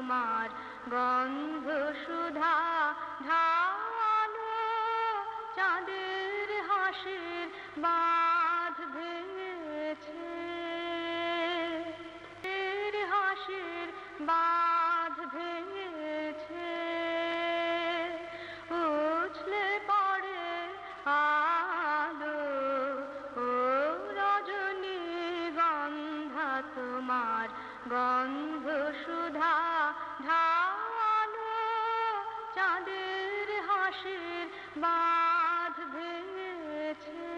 তোমার গন্ধ সুধা ঢালো, চাঁদের হাসির বাঁধ ভেঙেছে, হাসির বাঁধ ভেঙেছে, উছলে পড়ে আলো, ও রজনী গন্ধা তোমার গন্ধ সুধা ঢালো, চাঁদের হাসির বাঁধ ভেঙেছে।